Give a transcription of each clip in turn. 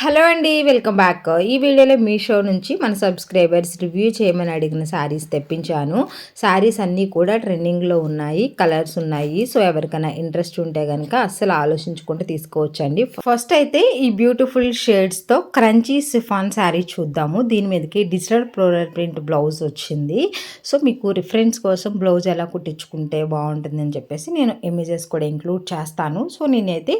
Hello అండి, welcome back. ఈ వీడియోలో మీషో నుంచి మన సబ్స్క్రైబర్స్ రివ్యూ చేయమని అడిగిన శారీస్ తెప్పించాను. శారీస్ అన్నీ కూడా ట్రెండింగ్లో ఉన్నాయి, కలర్స్ ఉన్నాయి. సో ఎవరికైనా ఇంట్రెస్ట్ ఉంటే కనుక అస్సలు ఆలోచించుకుంటూ తీసుకోవచ్చండి. ఫస్ట్ అయితే ఈ బ్యూటిఫుల్ షేడ్స్తో క్రంచీ సిఫాన్ శారీ చూద్దాము. దీని మీదకి డిజిటల్ ఫ్లోరల్ ప్రింట్ బ్లౌజ్ వచ్చింది. సో మీకు రిఫరెన్స్ కోసం బ్లౌజ్ ఎలా కుట్టించుకుంటే బాగుంటుందని చెప్పేసి నేను ఇమేజెస్ కూడా ఇంక్లూడ్ చేస్తాను. సో నేనైతే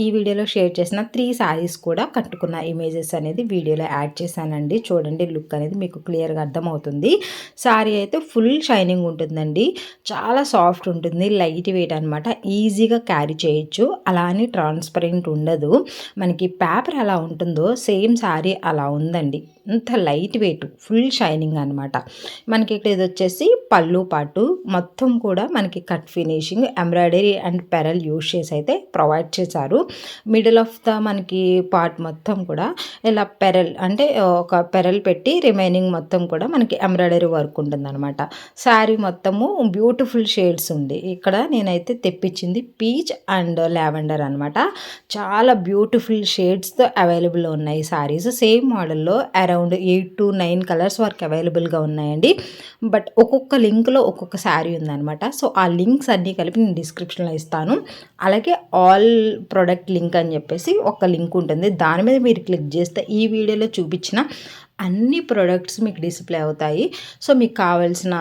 ఈ వీడియోలో షేర్ చేసిన 3 శారీస్ కూడా కట్టుకున్న ఇమేజెస్ అనేది వీడియోలో యాడ్ చేశానండి. చూడండి, లుక్ అనేది మీకు క్లియర్గా అర్థమవుతుంది. శారీ అయితే ఫుల్ షైనింగ్ ఉంటుందండి, చాలా సాఫ్ట్ ఉంటుంది, లైట్ వెయిట్ అనమాట, ఈజీగా క్యారీ చేయొచ్చు. అలా అని ట్రాన్స్పరెంట్ ఉండదు. మనకి పేపర్ ఎలా ఉంటుందో సేమ్ శారీ అలా ఉందండి. అంత లైట్ వెయిట్, ఫుల్ షైనింగ్ అనమాట. మనకి ఇక్కడ ఇది వచ్చేసి పళ్ళు పాటు మొత్తం కూడా మనకి cut finishing, embroidery and pearl use చేసి అయితే ప్రొవైడ్ చేశారు. మిడిల్ ఆఫ్ ద మనకి పార్ట్ మొత్తం కూడా ఇలా పెరల్ అంటే ఒక పెరల్ పెట్టి రిమైనింగ్ మొత్తం కూడా మనకి ఎంబ్రాయిడరీ వర్క్ ఉంటుందన్నమాట. శారీ మొత్తము బ్యూటిఫుల్ షేడ్స్ ఉంది. ఇక్కడ నేనైతే తెప్పించింది పీచ్ అండ్ లావెండర్ అనమాట. చాలా బ్యూటిఫుల్ షేడ్స్తో అవైలబుల్ ఉన్నాయి శారీస్. సేమ్ మోడల్లో అరౌండ్ 8 to 9 కలర్స్ వరకు అవైలబుల్గా ఉన్నాయండి. బట్ ఒక్కొక్క లింక్లో ఒక్కొక్క శారీ ఉందన్నమాట. సో ఆ లింక్స్ అన్నీ కలిపి నేను డిస్క్రిప్షన్లో ఇస్తాను. అలాగే ఆల్ ప్రొడక్ట్ లింక్ అని చెప్పేసి ఒక లింక్ ఉంటుంది. దాని మీద మీరు క్లిక్ చేస్తే ఈ వీడియోలో చూపించిన అన్ని ప్రొడక్ట్స్ మీకు డిస్ప్లే అవుతాయి. సో మీకు కావాల్సిన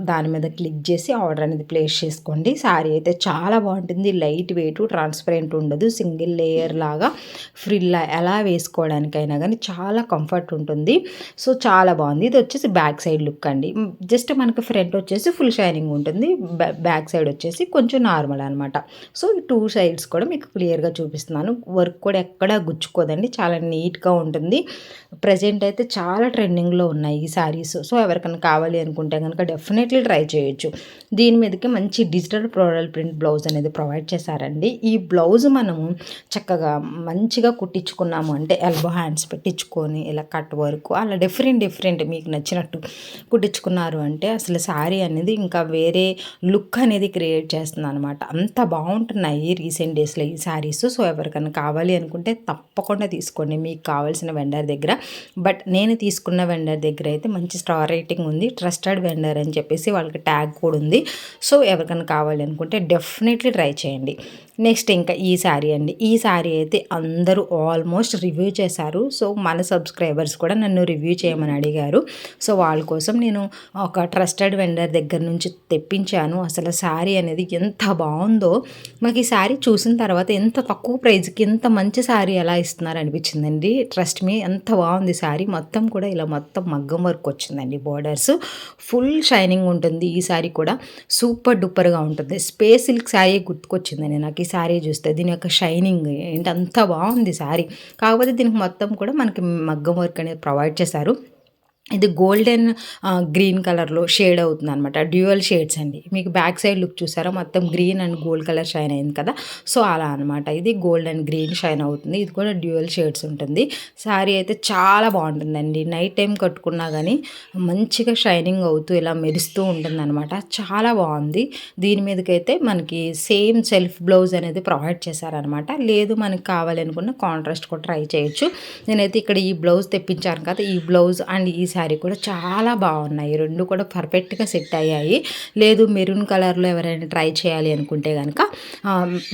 దాని మీద క్లిక్ చేసి ఆర్డర్ అనేది ప్లేస్ చేసుకోండి. శారీ అయితే చాలా బాగుంటుంది, లైట్ వెయిట్, ట్రాన్స్పరెంట్ ఉండదు, సింగిల్ లేయర్ లాగా ఫ్రిల్ ఎలా వేసుకోవడానికైనా కానీ చాలా కంఫర్ట్ ఉంటుంది. సో చాలా బాగుంది. ఇది వచ్చేసి బ్యాక్ సైడ్ లుక్ అండి. జస్ట్ మనకి ఫ్రంట్ వచ్చేసి ఫుల్ షైనింగ్ ఉంటుంది, బ్యాక్ సైడ్ వచ్చేసి కొంచెం నార్మల్ అనమాట. సో ఈ 2 సైడ్స్ కూడా మీకు క్లియర్గా చూపిస్తున్నాను. వర్క్ కూడా ఎక్కడా గుచ్చుకోదండి, చాలా నీట్గా ఉంటుంది. ప్రజెంట్ అయితే చాలా ట్రెండింగ్లో ఉన్నాయి ఈ శారీస్. సో ఎవరికైనా కావాలి అనుకుంటే కనుక డెఫినెట్లీ ట్రై చేయొచ్చు. దీని మీదకి మంచి డిజిటల్ ఫ్లోరల్ ప్రింట్ బ్లౌజ్ అనేది ప్రొవైడ్ చేశారండి. ఈ బ్లౌజ్ మనము చక్కగా మంచిగా కుట్టించుకున్నాము అంటే ఎల్బో హ్యాండ్స్ పెట్టించుకొని ఇలా కట్ వర్క్ అలా డిఫరెంట్ మీకు నచ్చినట్టు కుట్టించుకున్నారు అంటే అసలు శారీ అనేది ఇంకా వేరే లుక్ అనేది క్రియేట్ చేస్తుంది అనమాట. అంత బాగుంటున్నాయి రీసెంట్ డేస్లో ఈ శారీస్. సో ఎవరికైనా కావాలి అనుకుంటే తప్పకుండా తీసుకోండి మీకు కావాల్సిన వెండర్ దగ్గర. బట్ నేను తీసుకున్న వెండర్ దగ్గర అయితే మంచి స్టార్ రేటింగ్ ఉంది, ట్రస్టెడ్ వెండర్ అని చెప్పేసి వాళ్ళకి ట్యాగ్ కూడా ఉంది. సో ఎవరికైనా కావాలి అనుకుంటే డెఫినెట్లీ ట్రై చేయండి. నెక్స్ట్ ఇంకా ఈ శారీ అండి. ఈ శారీ అయితే అందరూ ఆల్మోస్ట్ రివ్యూ చేశారు. సో మన సబ్స్క్రైబర్స్ కూడా నన్ను రివ్యూ చేయమని అడిగారు. సో వాళ్ళ కోసం నేను ఒక ట్రస్టెడ్ వెండర్ దగ్గర నుంచి తెప్పించాను. అసలు శారీ అనేది ఎంత బాగుందో, మాకు ఈ శారీ చూసిన తర్వాత ఎంత తక్కువ ప్రైస్కి ఎంత మంచి శారీ ఎలా ఇస్తున్నారు అనిపించిందండి. ట్రస్ట్ మీ, ఎంత బాగుంది శారీ. మొత్తం కూడా ఇలా మొత్తం మగ్గం వర్క్ వచ్చిందండి, బోర్డర్స్ ఫుల్ షైనింగ్ ఉంటుంది. ఈ శారీ కూడా సూపర్ డూపర్గా ఉంటుంది. స్పేస్ సిల్క్ శారీ గుర్తుకొచ్చిందండి నాకు ఈ శారీ చూస్తే. దీని యొక్క షైనింగ్ ఏంటి అంత బాగుంది శారీ. కాకపోతే దీనికి మొత్తం కూడా మనకి మగ్గం వర్క్ అనేది ప్రొవైడ్ చేశారు. ఇది గోల్డెన్ గ్రీన్ కలర్లో షేడ్ అవుతుంది అనమాట. డ్యూయల్ షేడ్స్ అండి. మీకు బ్యాక్ సైడ్ లుక్ చూసారా, మొత్తం green and gold colour shine అయింది కదా. సో అలా అనమాట. ఇది గోల్డ్ అండ్ గ్రీన్ షైన్ అవుతుంది. ఇది కూడా డ్యూయల్ షేడ్స్ ఉంటుంది. శారీ అయితే చాలా బాగుంటుందండి. నైట్ టైం కట్టుకున్నా కానీ మంచిగా షైనింగ్ అవుతూ ఇలా మెరుస్తూ ఉంటుంది అనమాట. చాలా బాగుంది. దీని మీదకైతే మనకి సేమ్ సెల్ఫ్ బ్లౌజ్ అనేది ప్రొవైడ్ చేశారనమాట. లేదు మనకి కావాలనుకున్న కాంట్రాస్ట్ కూడా ట్రై చేయొచ్చు. నేనైతే ఇక్కడ ఈ బ్లౌజ్ తెప్పించాను కదా, ఈ బ్లౌజ్ అండ్ ఈ శారీ కూడా చాలా బాగున్నాయి. రెండు కూడా పర్ఫెక్ట్గా సెట్ అయ్యాయి. లేదు మెరూన్ కలర్లో ఎవరైనా ట్రై చేయాలి అనుకుంటే కనుక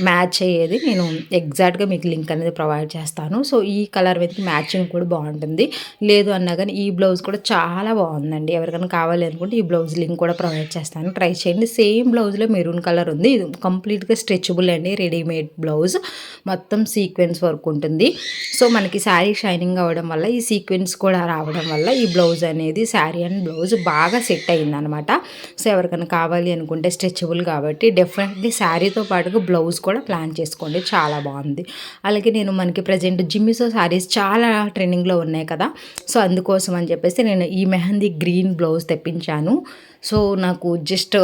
మ్యాచ్ అయ్యేది నేను ఎగ్జాక్ట్గా మీకు లింక్ అనేది ప్రొవైడ్ చేస్తాను. సో ఈ కలర్ మీద మ్యాచింగ్ కూడా బాగుంటుంది. లేదు అన్నా కానీ ఈ బ్లౌజ్ కూడా చాలా బాగుందండి. ఎవరికైనా కావాలి అనుకుంటే ఈ బ్లౌజ్ లింక్ కూడా ప్రొవైడ్ చేస్తాను, ట్రై చేయండి. సేమ్ బ్లౌజ్లో మెరూన్ కలర్ ఉంది. ఇది కంప్లీట్గా స్ట్రెచబుల్ అండి, రెడీమేడ్ బ్లౌజ్, మొత్తం సీక్వెన్స్ వర్క్ ఉంటుంది. సో మనకి శారీ షైనింగ్ అవ్వడం వల్ల ఈ సీక్వెన్స్ కూడా రావడం వల్ల ఈ బ్లౌజ్ అనేది శారీ అండ్ బ్లౌజ్ బాగా సెట్ అయ్యిందనమాట. సో ఎవరికైనా కావాలి అనుకుంటే స్ట్రెచబుల్ కాబట్టి డెఫినెట్లీ శారీతో పాటుగా బ్లౌజ్ కూడా ప్లాన్ చేసుకోండి, చాలా బాగుంది. అలాగే నేను మనకి ప్రజెంట్ జిమ్మిసో శారీస్ చాలా ట్రెండింగ్లో ఉన్నాయి కదా. సో అందుకోసం అని చెప్పేసి నేను ఈ మెహందీ గ్రీన్ బ్లౌజ్ తెప్పించాను. సో నాకు జస్ట్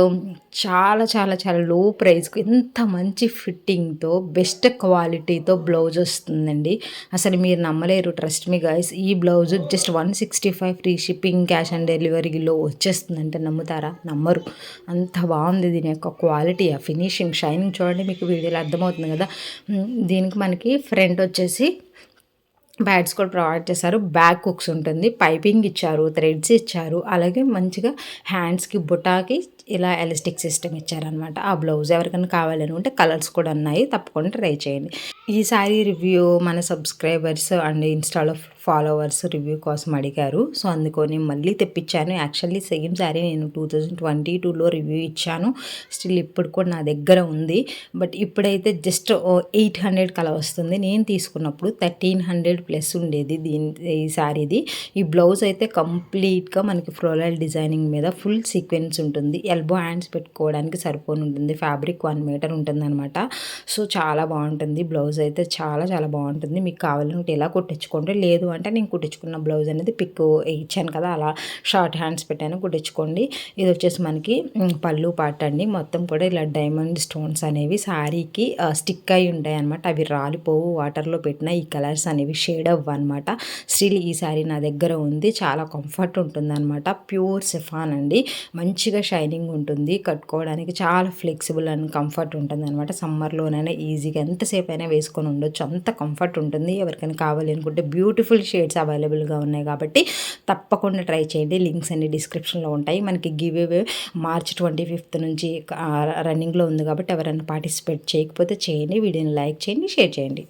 చాలా చాలా చాలా లో ప్రైస్కి ఎంత మంచి ఫిట్టింగ్తో బెస్ట్ క్వాలిటీతో బ్లౌజ్ వస్తుందండి. అసలు మీరు నమ్మలేరు, ట్రస్ట్ మీ గైస్. ఈ blouse just 165 free shipping, cash on డెలివరీలో వచ్చేస్తుందంటే నమ్ముతారా? నమ్మరు. అంత బాగుంది దీని యొక్క క్వాలిటీ, ఆ ఫినిషింగ్, షైనింగ్ చూడండి, మీకు వీడియోలో అర్థమవుతుంది కదా. దీనికి మనకి ఫ్రంట్ వచ్చేసి ప్యాడ్స్ కూడా ప్రొవైడ్ చేశారు. బ్యాక్ హుక్స్ ఉంటుంది. పైపింగ్ ఇచ్చారు. థ్రెడ్స్ ఇచ్చారు. అలాగే మంచిగా హ్యాండ్స్‌కి బుటాకి ఇలా ఎలాస్టిక్ సిస్టమ్ ఇచ్చారనమాట. ఆ బ్లౌజ్ ఎవరికైనా కావాలనుకుంటే కలర్స్ కూడా ఉన్నాయి. తప్పకుండా ట్రై చేయండి. ఈ సారీ రివ్యూ మన సబ్స్క్రైబర్స్ అండ్ ఇన్‌స్టాలో ఫాలోవర్స్ రివ్యూ కోసం అడిగారు. సో, అందుకని మళ్ళీ తెప్పించాను. యాక్చువల్లీ సేమ్ సారీ నేను 2022లో రివ్యూ ఇచ్చాను. స్టిల్ ఇప్పుడు కూడా నా దగ్గర ఉంది. బట్ ఇప్పుడైతే జస్ట్ 800 కలా వస్తుంది. నేను తీసుకున్నప్పుడు 1300 ప్లస్ ఉండేది ఈ సారీది. ఈ బ్లౌజ్ అయితే కంప్లీట్‌గా మనకి ఫ్లోరల్ డిజైనింగ్ మీద ఫుల్ సీక్వెన్స్ ఉంటుంది. ఎల్బో హ్యాండ్స్ పెట్టుకోవడానికి సరిపోని ఉంటుంది. ఫ్యాబ్రిక్ 1 మీటర్ ఉంటుందనమాట. సో, చాలా బాగుంటుంది. బ్లౌజ్ అయితే చాలా చాలా బాగుంటుంది. మీకు కావాలంటే ఇలా కుట్టించుకోండి. లేదు అంటే నేను కుట్టించుకున్న బ్లౌజ్ అనేది పిక్ ఇచ్చాను కదా, అలా షార్ట్ హ్యాండ్స్ పెట్టాను, కుట్టించుకోండి. ఇది వచ్చేసి మనకి పళ్ళు పాట అండి. మొత్తం కూడా ఇలా డైమండ్ స్టోన్స్ అనేవి శారీకి స్టిక్ అయి ఉంటాయి అనమాట. అవి రాలిపోవు. వాటర్లో పెట్టిన ఈ కలర్స్ అనేవి షేడ్ అవ్వనమాట. స్టిల్ ఈ శారీ నా దగ్గర ఉంది. చాలా కంఫర్ట్ ఉంటుందన్నమాట. ప్యూర్ సిఫాన్ అండి. మంచిగా షైనింగ్ ఉంటుంది. కట్టుకోవడానికి చాలా ఫ్లెక్సిబుల్ అండ్ కంఫర్ట్ ఉంటుంది అనమాట. సమ్మర్లోనైనా ఈజీగా ఎంతసేపు అయినా వేసుకొని ఉండొచ్చు. అంత కంఫర్ట్ ఉంటుంది. ఎవరికైనా కావాలి అనుకుంటే బ్యూటిఫుల్ షేడ్స్ అవైలబుల్గా ఉన్నాయి కాబట్టి తప్పకుండా ట్రై చేయండి. లింక్స్ అన్ని డిస్క్రిప్షన్లో ఉంటాయి. మనకి గివ్ అవే మార్చ్ 25 నుంచి రన్నింగ్లో ఉంది కాబట్టి ఎవరైనా పార్టిసిపేట్ చేయకపోతే చేయండి. వీడియోని లైక్ చేయండి, షేర్ చేయండి.